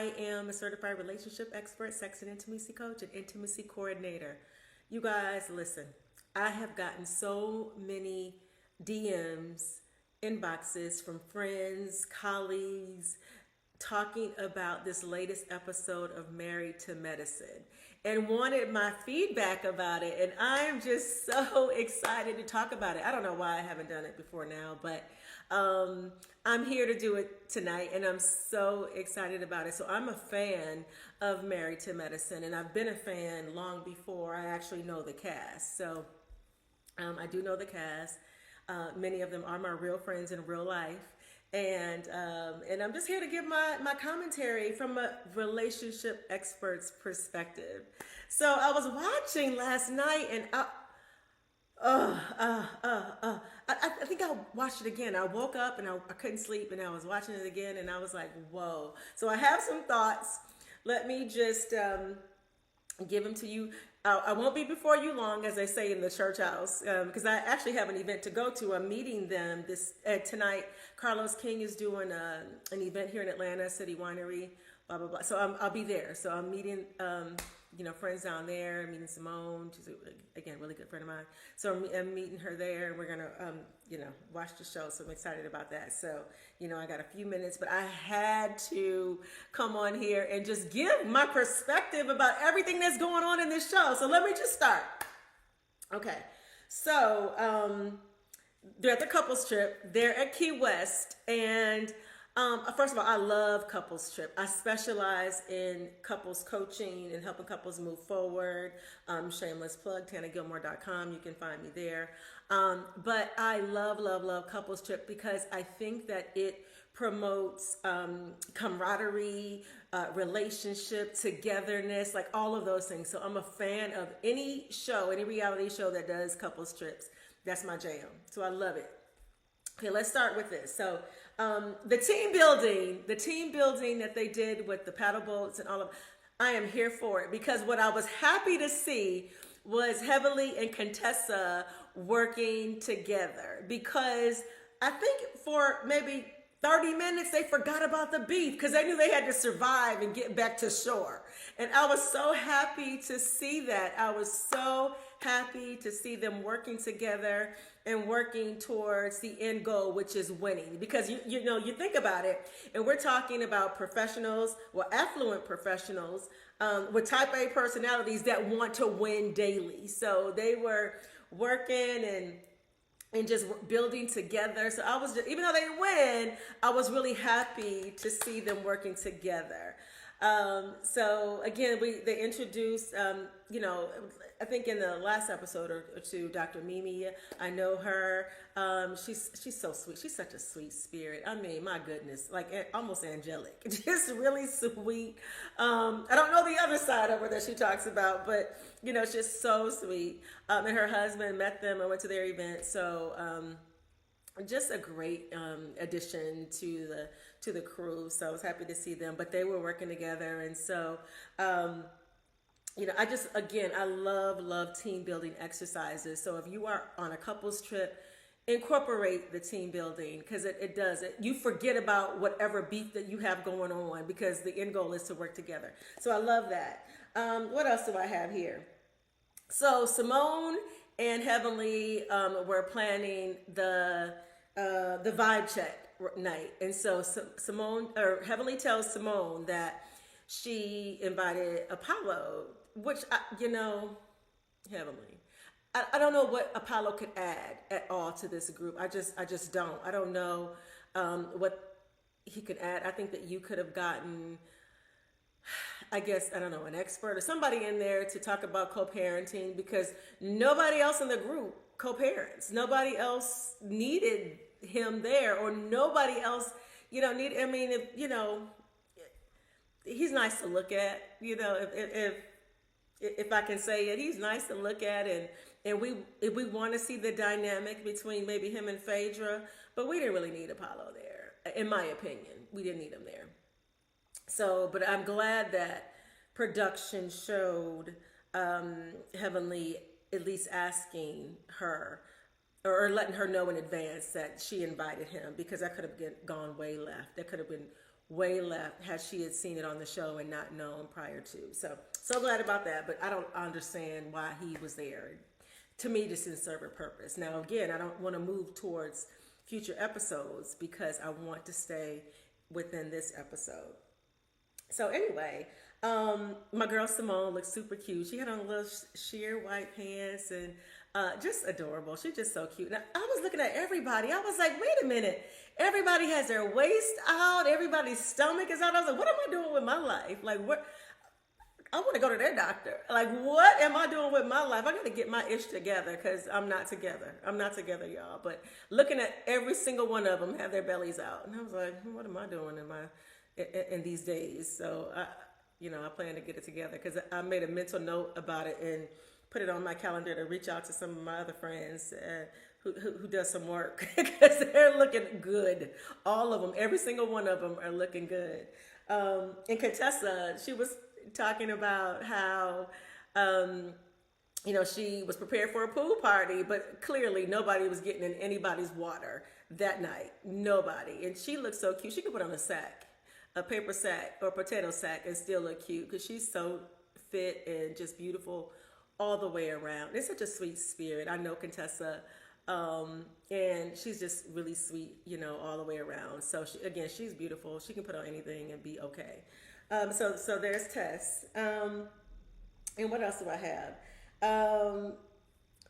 I am a certified relationship expert, sex and intimacy coach, and intimacy coordinator. You guys, listen, I have gotten so many DMs, inboxes from friends, colleagues, talking about this latest episode of Married to Medicine and wanted my feedback about it. And I am just so excited to talk about it. I don't know why I haven't done it before now, but I'm here to do it tonight, and I'm so excited about it. So I'm a fan of Married to Medicine, and I've been a fan long before I actually know the cast. So I do know the cast. Many of them are my real friends in real life. And I'm just here to give my commentary from a relationship expert's perspective. So I was watching last night, and I think I watched it again. I woke up and I couldn't sleep, and I was watching it again, and I was like, whoa. So I have some thoughts. Let me just give them to you. I won't be before you long, as they say in the church house, because I actually have an event to go to. I'm meeting them tonight. Carlos King is doing an event here in Atlanta, City Winery, blah, blah, blah. So I'll be there. So I'm meeting, friends down there. I'm meeting Simone. She's, again, really good friend of mine. So I'm meeting her there, and we're going to, watch the show. So I'm excited about that. So, I got a few minutes, but I had to come on here and just give my perspective about everything that's going on in this show. So let me just start. Okay. So they're at the couples trip. They're at Key West, and first of all, I love couples trip. I specialize in couples coaching and helping couples move forward. Shameless plug, TanaGilmore.com. You can find me there. But I love couples trip because I think that it promotes camaraderie, relationship, togetherness, like all of those things. So I'm a fan of any show, any reality show that does couples trips. That's my jam. So I love it. Okay, let's start with this. So the team building that they did with the paddle boats and all of, I am here for it, because what I was happy to see was Heavenly and Contessa working together, because I think for maybe 30 minutes they forgot about the beef because they knew they had to survive and get back to shore. And I was so happy to see that. I was so happy to see them working together and working towards the end goal, which is winning. Because you think about it, and we're talking about professionals, well, affluent professionals with type A personalities that want to win daily. So they were working and just building together. So I was just, even though they didn't win, I was really happy to see them working together. So again, they introduced, I think in the last episode or two, Dr. Mimi, I know her. She's so sweet. She's such a sweet spirit. I mean, my goodness, like almost angelic, just really sweet. I don't know the other side of her that she talks about, but she's so sweet. And her husband met them. I went to their event. So, just a great addition to the crew. So I was happy to see them, but they were working together. And so, I love team building exercises. So if you are on a couples trip, incorporate the team building, because it does it. You forget about whatever beef that you have going on, because the end goal is to work together. So I love that. What else do I have here? So Simone and Heavenly were planning the vibe check night, and so Heavenly tells Simone that she invited Apollo, which Heavenly, I don't know what Apollo could add at all to this group. I just don't. I don't know what he could add. I think that you could have gotten, I guess, I don't know, an expert or somebody in there to talk about co-parenting, because nobody else in the group co-parents. Nobody else needed him there, or nobody else, he's nice to look at, if I can say it, he's nice to look at, and if we want to see the dynamic between maybe him and Phaedra, but we didn't really need Apollo there, in my opinion. We didn't need him there. So, but I'm glad that production showed Heavenly at least asking her or letting her know in advance that she invited him, because that could have gone way left. That could have been way left had she had seen it on the show and not known prior to. So glad about that, but I don't understand why he was there. To me, this didn't serve a purpose. Now, again, I don't want to move towards future episodes because I want to stay within this episode. So anyway, my girl Simone looked super cute. She had on little sheer white pants and just adorable. She's just so cute. Now, I was looking at everybody. I was like, wait a minute. Everybody has their waist out. Everybody's stomach is out. I was like, what am I doing with my life? Like, what? I want to go to their doctor. Like, what am I doing with my life? I got to get my ish together because I'm not together. I'm not together, y'all. But looking at every single one of them have their bellies out. And I was like, what am I doing in these days? So, I plan to get it together because I made a mental note about it and put it on my calendar to reach out to some of my other friends who does some work because they're looking good. All of them, every single one of them are looking good. And Contessa, she was talking about how, she was prepared for a pool party, but clearly nobody was getting in anybody's water that night. Nobody. And she looked so cute. She could put on a paper sack or potato sack and still look cute because she's so fit and just beautiful all the way around. It's such a sweet spirit. I know Contessa, and she's just really sweet, all the way around. So she's beautiful. She can put on anything and be okay. So there's Tess. And what else do I have?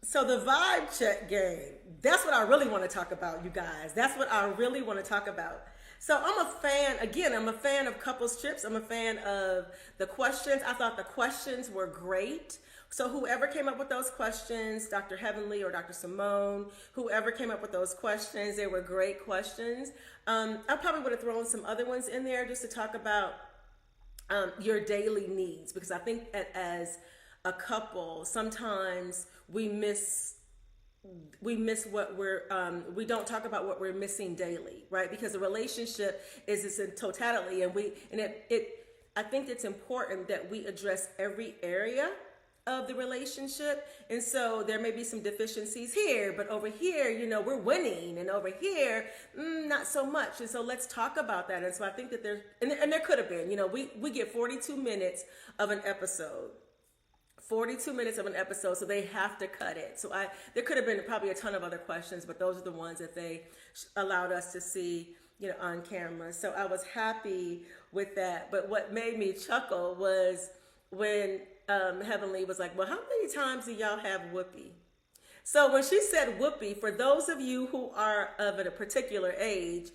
So the vibe check game, that's what I really want to talk about, you guys. That's what I really want to talk about. So I'm a fan of couples trips. I'm a fan of the questions. I thought the questions were great. So whoever came up with those questions, Dr. Heavenly or Dr. Simone, whoever came up with those questions, they were great questions. I probably would have thrown some other ones in there just to talk about your daily needs, because I think that as a couple, sometimes we miss what we don't talk about what we're missing daily, right? Because the relationship is in totality, and I think it's important that we address every area of the relationship. And so there may be some deficiencies here, but over here, we're winning, and over here, not so much. And so let's talk about that. And so I think that there could have been, we get 42 minutes of an episode. 42 minutes of an episode, so they have to cut it. So there could have been probably a ton of other questions, but those are the ones that they allowed us to see, on camera. So I was happy with that. But what made me chuckle was when Heavenly was like, well, how many times do y'all have whoopee? So when she said whoopee, for those of you who are of a particular age,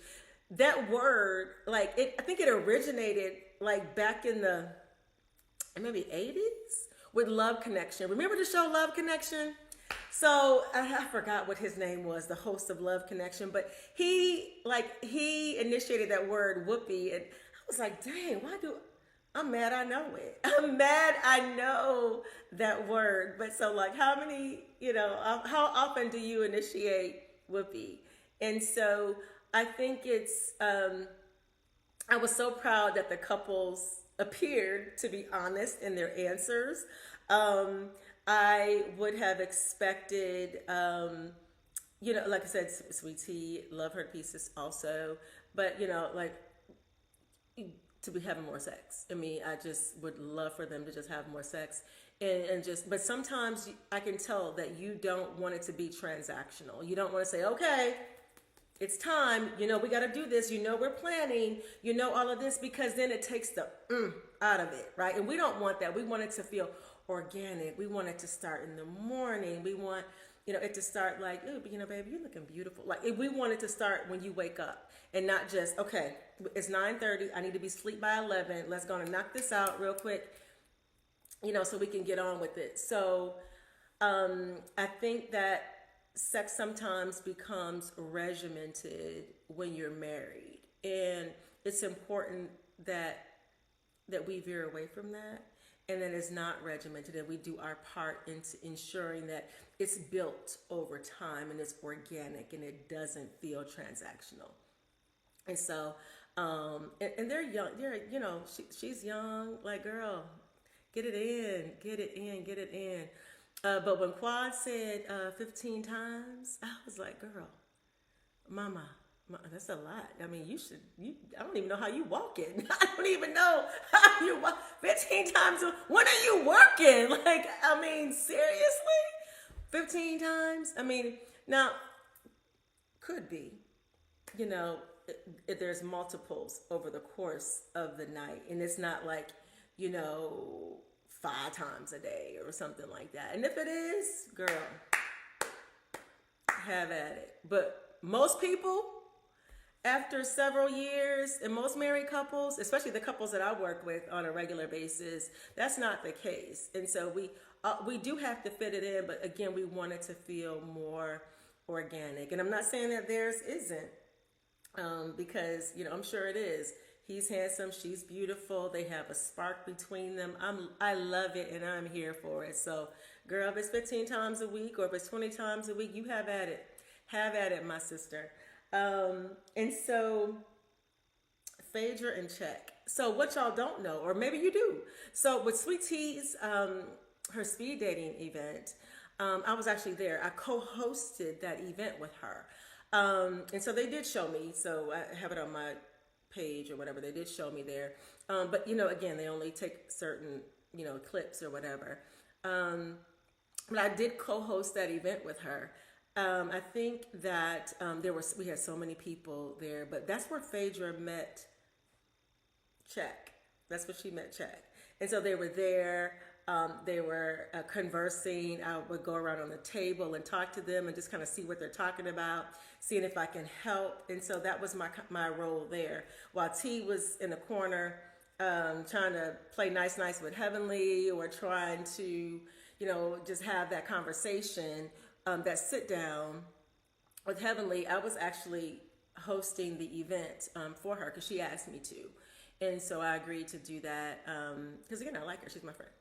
that word, I think it originated back in the maybe 80s. With Love Connection. Remember the show Love Connection? So I forgot what his name was, the host of Love Connection, but he initiated that word whoopee, and I was like, dang, I'm mad I know it. I'm mad I know that word. But so how many, how often do you initiate whoopee? And so I think it's, I was so proud that the couples appeared to be honest in their answers. I would have expected, like I said, Sweet Tea, love her pieces also, but to be having more sex. I mean, I just would love for them to just have more sex but sometimes I can tell that you don't want it to be transactional. You don't want to say, okay, it's time, we got to do this, we're planning, all of this, because then it takes the out of it, right? And we don't want that. We want it to feel organic. We want it to start in the morning. We want, it to start like, oh, baby, you're looking beautiful. We want it to start when you wake up and not just, okay, it's 9:30. I need to be asleep by 11. Let's go and knock this out real quick, so we can get on with it. So I think that sex sometimes becomes regimented when you're married, and it's important that we veer away from that, and that it's not regimented, and we do our part into ensuring that it's built over time and it's organic and it doesn't feel transactional. And so and they're young, she's young, girl, get it in. But when Quad said 15 times, I was like, girl, mama, That's a lot. I mean, I don't even know how you walking. I don't even know how you walk 15 times. When are you working? Like, I mean, seriously? 15 times? I mean, now, could be, you know, if there's multiples over the course of the night. And it's not like, you know, 5 times a day or something like that. And if it is, girl, have at it. But most people, after several years, and most married couples, especially the couples that I work with on a regular basis, that's not the case. And so we do have to fit it in, but again, we want it to feel more organic. And I'm not saying that theirs isn't, because, you know, I'm sure it is. He's handsome, she's beautiful, they have a spark between them. I love it, and I'm here for it. So, girl, if it's 15 times a week or if it's 20 times a week, you have at it. Have at it, my sister. And so, Phaedra and Check. So what y'all don't know, or maybe you do. So with Sweet Tea's, her speed dating event, I was actually there. I co-hosted that event with her. And so they did show me. So I have it on my page or whatever. They did show me there. But, you know, again, they only take certain, you know, clips or whatever. But I did co-host that event with her. I think that we had so many people there, but that's where Phaedra met Check. That's where she met Check. And so they were there. They were conversing. I would go around on the table and talk to them and just kind of see what they're talking about, seeing if I can help. And so that was my role there. While T was in the corner trying to play nice with Heavenly, or trying to, you know, just have that conversation, that sit down with Heavenly, I was actually hosting the event for her because she asked me to. And so I agreed to do that because, again, I like her. She's my friend.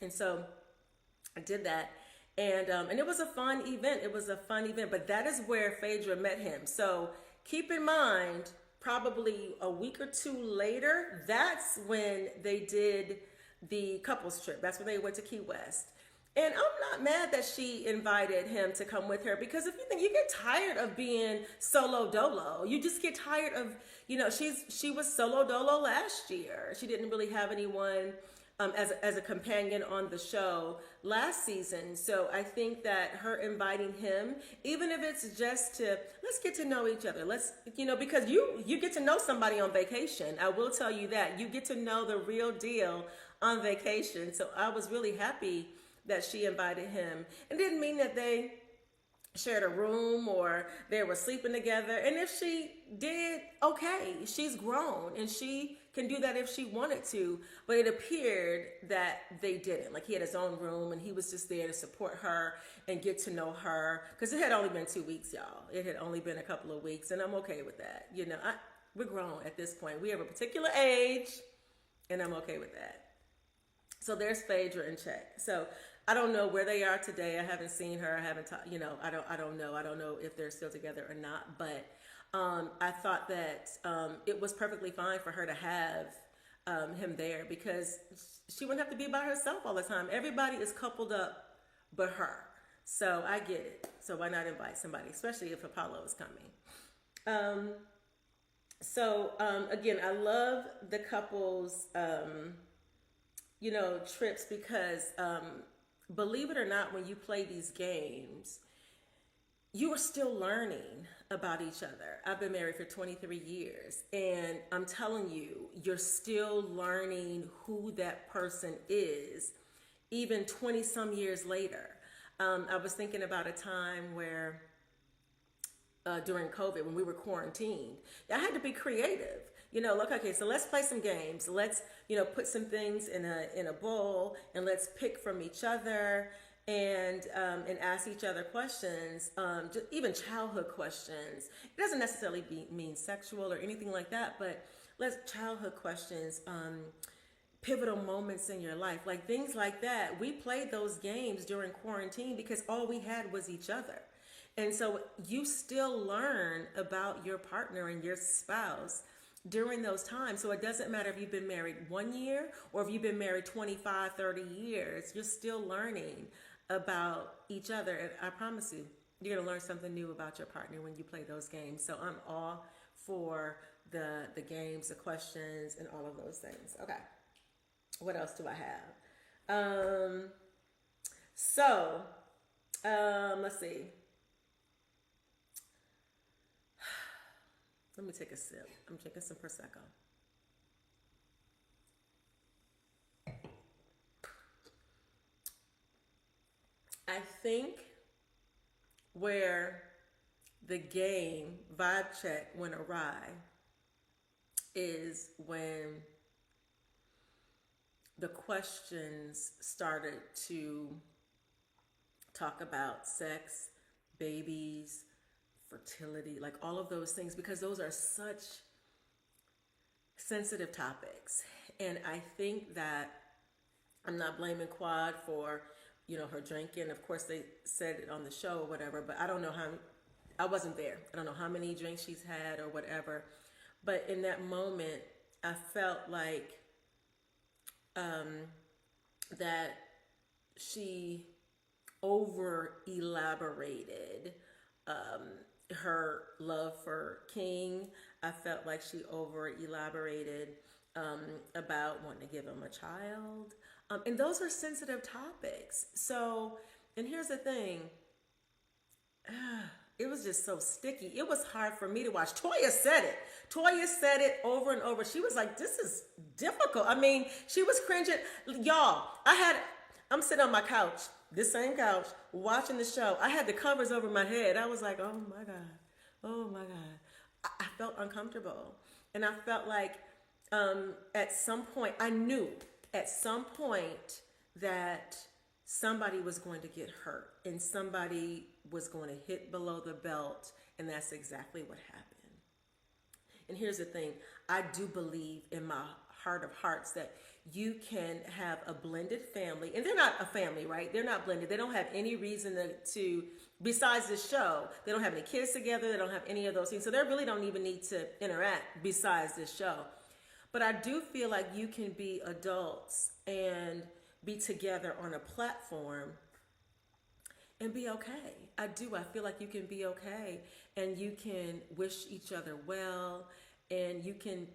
And so I did that. And it was a fun event. It was a fun event. But that is where Phaedra met him. So keep in mind, probably a week or two later, that's when they did the couples trip. That's when they went to Key West. And I'm not mad that she invited him to come with her, because if you think, you get tired of being solo dolo. You just get tired of, you know, she was solo dolo last year. She didn't really have anyone as a companion on the show last season. So I think that her inviting him, even if it's just to, let's get to know each other. Let's, you know, because you get to know somebody on vacation. I will tell you that. You get to know the real deal on vacation. So I was really happy that she invited him. It didn't mean that they shared a room or they were sleeping together. And if she did, okay, she's grown and she can do that if she wanted to. But it appeared that they didn't. Like, he had his own room and he was just there to support her and get to know her. Because it had only been 2 weeks, y'all. It had only been a couple of weeks, and I'm okay with that. You know, we're grown at this point. We have a particular age, and I'm okay with that. So there's Phaedra and Check. So I don't know where they are today. I haven't seen her. I haven't talked, you know, I don't know. I don't know if they're still together or not. But I thought that it was perfectly fine for her to have him there, because she wouldn't have to be by herself all the time. Everybody is coupled up but her. So I get it. So why not invite somebody, especially if Apollo is coming? Again, I love the couples, you know, trips, because believe it or not, when you play these games, you are still learning about each other. I've been married for 23 years, and I'm telling you, you're still learning who that person is, even 20 some years later. I was thinking about a time where during COVID, when we were quarantined, I had to be creative. You know, look, okay, so let's play some games. Let's, you know, put some things in a bowl, and let's pick from each other and ask each other questions, just even childhood questions. It doesn't necessarily mean sexual or anything like that, but childhood questions, pivotal moments in your life, like things like that. We played those games during quarantine because all we had was each other. And so you still learn about your partner and your spouse during those times. So it doesn't matter if you've been married 1 year or if you've been married 25, 30 years, you're still learning about each other. And I promise you, You're gonna learn something new about your partner when you play those games. So I'm all for the games, the questions, and all of those things. Okay. What else do I have? So let's see. Let me take a sip. I'm drinking some Prosecco. I think where the game vibe check went awry is when the questions started to talk about sex, babies, fertility, like all of those things, because those are such sensitive topics. And I think that I'm not blaming Quad for, her drinking. Of course, they said it on the show or whatever, but I don't know how, I wasn't there. I don't know how many drinks she's had or whatever. But in that moment, I felt like that she over elaborated her love for King. I felt like she over elaborated about wanting to give him a child. And those are sensitive topics. So, and here's the thing. It was just so sticky. It was hard for me to watch. Toya said it. Toya said it over and over. She was like, this is difficult. I mean, she was cringing. Y'all, I'm sitting on my couch, this same couch, watching the show. I had the covers over my head. I was like, oh my God. Oh my God. I felt uncomfortable. And I felt like at some point, I knew at some point that somebody was going to get hurt and somebody was going to hit below the belt. And that's exactly what happened. And here's the thing. I do believe in my heart of hearts that you can have a blended family, and they're not a family, right? They're not blended. They don't have any reason to besides this show, they don't have any kids together. They don't have any of those things. So they really don't even need to interact besides this show. But I do feel like you can be adults and be together on a platform and be okay. I do. I feel like you can be okay and you can wish each other well and you can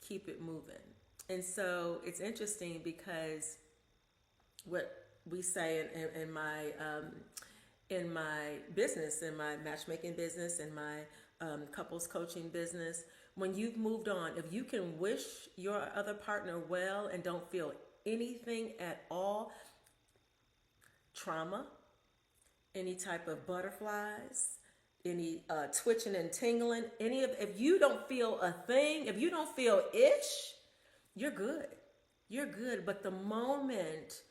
keep it moving. And so it's interesting because what we say in my business, in my matchmaking business, in my couples coaching business, when you've moved on, if you can wish your other partner well and don't feel anything at all, trauma, any type of butterflies, any twitching and tingling, if you don't feel a thing, if you don't feel itch, you're good. You're good. But the moment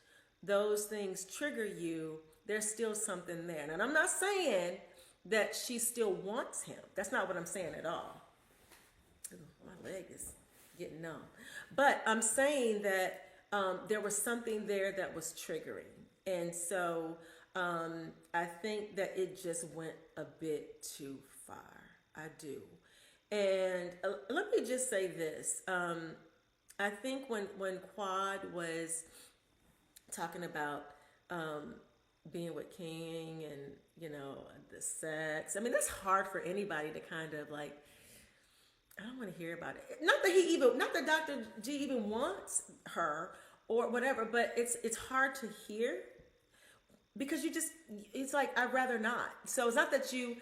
those things trigger you, there's still something there. And I'm not saying that she still wants him. That's not what I'm saying at all. My leg is getting numb. But I'm saying that there was something there that was triggering. And so I think that it just went a bit too far. I do. And let me just say this. I think when Quad was talking about being with King and, the sex, I mean, that's hard for anybody to kind of like, I don't want to hear about it. Not that Dr. G even wants her or whatever, but it's hard to hear because it's like, I'd rather not. So it's not that you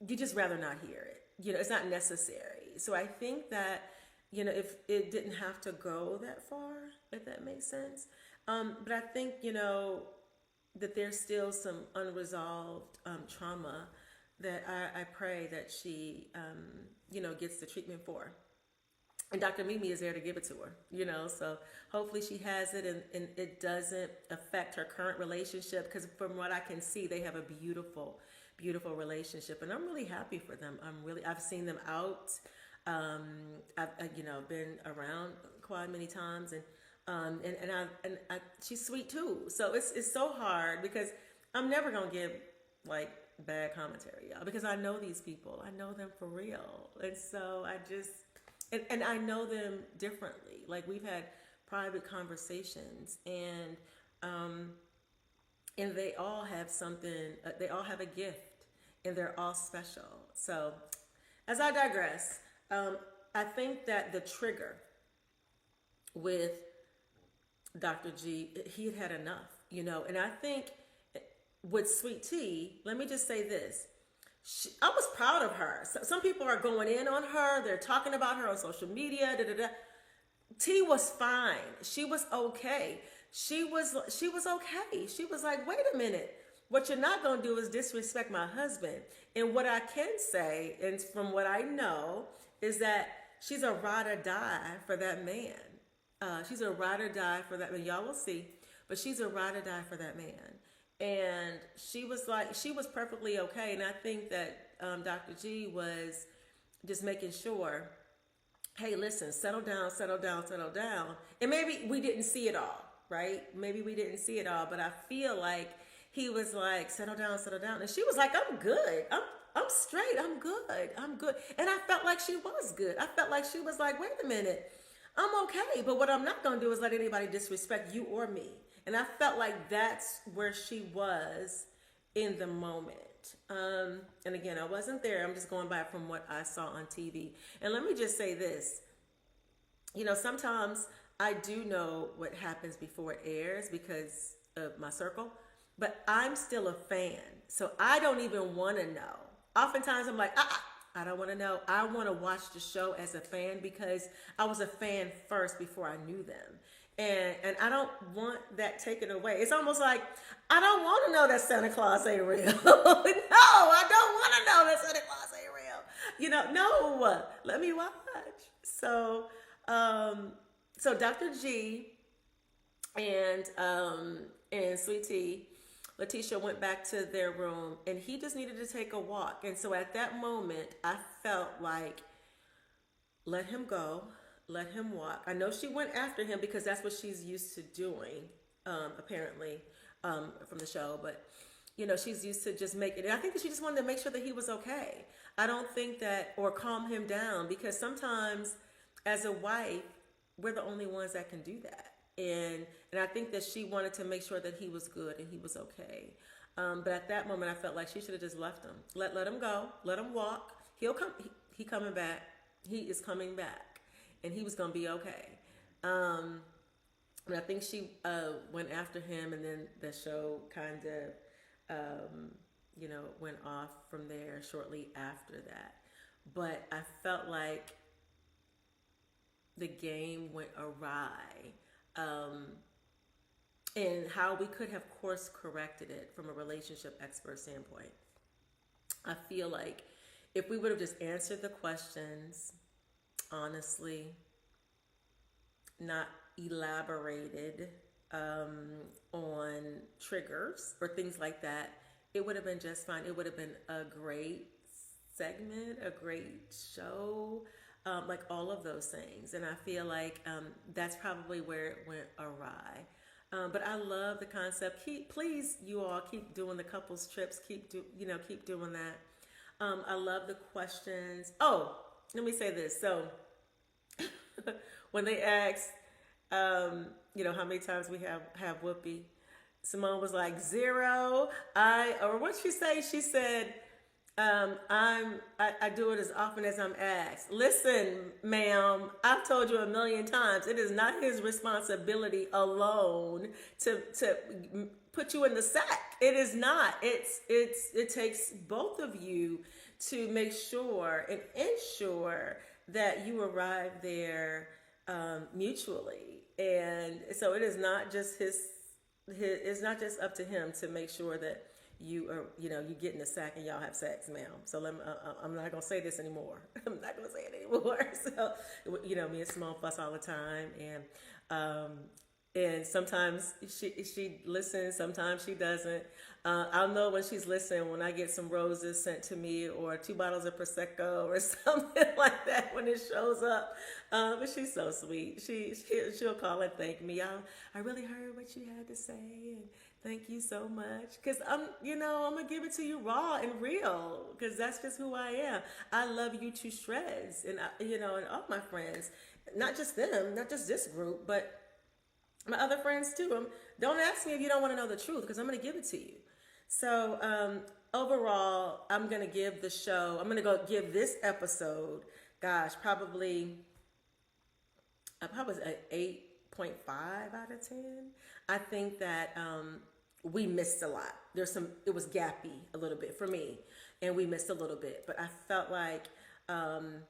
just rather not hear it. It's not necessary. So I think that, if it didn't have to go that far, if that makes sense. But I think, that there's still some unresolved trauma that I pray that she, gets the treatment for. And Dr. Mimi is there to give it to her, so hopefully she has it and it doesn't affect her current relationship because from what I can see, they have a beautiful, beautiful relationship. And I'm really happy for them. I've seen them out. I've been around Quad many times and she's sweet too. So it's so hard because I'm never going to give like bad commentary, y'all, because I know these people. I know them for real. And so I just, and I know them differently. Like we've had private conversations and they all have something, they all have a gift. and they're all special. So, as I digress, I think that the trigger with Dr. G, he had had enough, and I think with Sweet Tea, let me just say this. I was proud of her. Some people are going in on her. They're talking about her on social media. Da, da, da. T was fine. She was okay. She was okay. She was like, wait a minute. What you're not going to do is disrespect my husband. And what I can say, and from what I know, is that she's a ride or die for that man. She's a ride or die for that man. Y'all will see. But she's a ride or die for that man. And she was perfectly okay. And I think that Dr. G was just making sure, hey, listen, settle down, settle down, settle down. And maybe we didn't see it all, right? Maybe we didn't see it all, but I feel like he was like, settle down, settle down. And she was like, I'm good. I'm straight. I'm good. I'm good. And I felt like she was good. I felt like she was like, wait a minute, I'm okay. But what I'm not going to do is let anybody disrespect you or me. And I felt like that's where she was in the moment. And again, I wasn't there. I'm just going by from what I saw on TV. And let me just say this. Sometimes I do know what happens before it airs because of my circle, but I'm still a fan. So I don't even want to know. Oftentimes I'm like, I don't want to know. I want to watch the show as a fan because I was a fan first before I knew them. And I don't want that taken away. It's almost like, I don't want to know that Santa Claus ain't real. No, I don't want to know that Santa Claus ain't real. No, let me watch. So Dr. G and Sweet Tea, Letitia went back to their room, and he just needed to take a walk. And so at that moment, I felt like, let him go. Let him walk. I know she went after him because that's what she's used to doing, apparently, from the show. But, she's used to just making it. I think that she just wanted to make sure that he was okay. I don't think that, or calm him down, because sometimes as a wife, we're the only ones that can do that. And I think that she wanted to make sure that he was good and he was okay. But at that moment, I felt like she should have just left him. Let him go. Let him walk. He'll come. He coming back. He is coming back. And he was going to be okay. And I think she went after him, and then the show kind of, went off from there shortly after that. But I felt like the game went awry. And how we could have course corrected it from a relationship expert standpoint. I feel like if we would have just answered the questions honestly, not elaborated on triggers or things like that, it would have been just fine. It would have been a great segment, a great show, like all of those things. And I feel like that's probably where it went awry. But I love the concept. Please, you all keep doing the couples trips. Keep doing that. I love the questions. Oh, let me say this. So when they asked, how many times we have whoopee, Simone was like 0. Or what she say? She said, I do it as often as I'm asked. Listen, ma'am, I've told you a million times, it is not his responsibility alone to put you in the sack. It is not. It takes both of you to make sure and ensure that you arrive there mutually. And so it is not just it's not just up to him to make sure that you are, you get in the sack and y'all have sex, ma'am. So I'm not going to say this anymore. I'm not going to say it anymore. So, me and Simone fuss all the time. And sometimes she listens, sometimes she doesn't. I'll know when she's listening when I get some roses sent to me or 2 bottles of Prosecco or something like that when it shows up. But she's so sweet. She'll call and thank me. I really heard what you had to say, and thank you so much. Because I'm going to give it to you raw and real, because that's just who I am. I love you to shreds, and and all my friends, not just them, not just this group, but my other friends too. Don't ask me if you don't want to know the truth, because I'm going to give it to you. So overall, I'm gonna go give this episode, gosh, probably an 8.5 out of 10. I think that we missed a lot. It was gappy a little bit for me, and we missed a little bit, but I felt like um,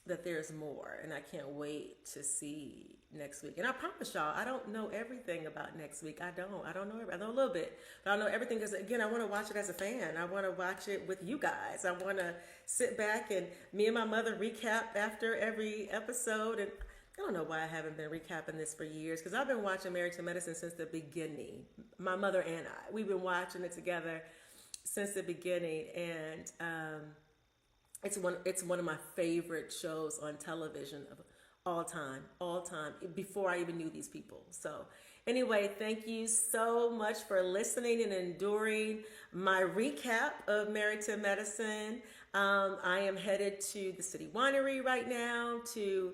that there's more, and I can't wait to see next week. And I promise y'all, I don't know everything about next week. I don't know. I know a little bit, but I don't know everything because again, I want to watch it as a fan. I want to watch it with you guys. I want to sit back and me and my mother recap after every episode. And I don't know why I haven't been recapping this for years because I've been watching Married to Medicine since the beginning. My mother and we've been watching it together since the beginning, and it's one of my favorite shows on television of all time, before I even knew these people. So anyway, thank you so much for listening and enduring my recap of Married to Medicine. I am headed to the City Winery right now to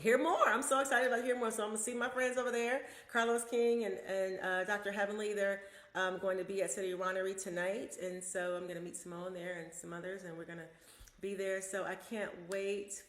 hear more. I'm so excited about hearing more. So I'm going to see my friends over there, Carlos King and Dr. Heavenly. They're going to be at City Winery tonight. And so I'm going to meet Simone there and some others, and we're going to be there. So I can't wait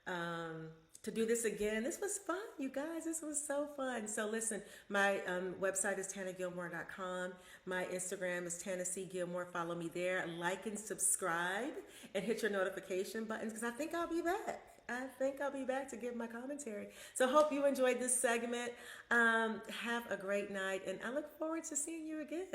to do this again. This was fun, you guys. This was so fun. So listen, my website is tanagilmore.com. My Instagram is Tana C. Gilmore. Follow me there. Like and subscribe and hit your notification buttons because I think I'll be back. I think I'll be back to give my commentary. So hope you enjoyed this segment. Have a great night, and I look forward to seeing you again.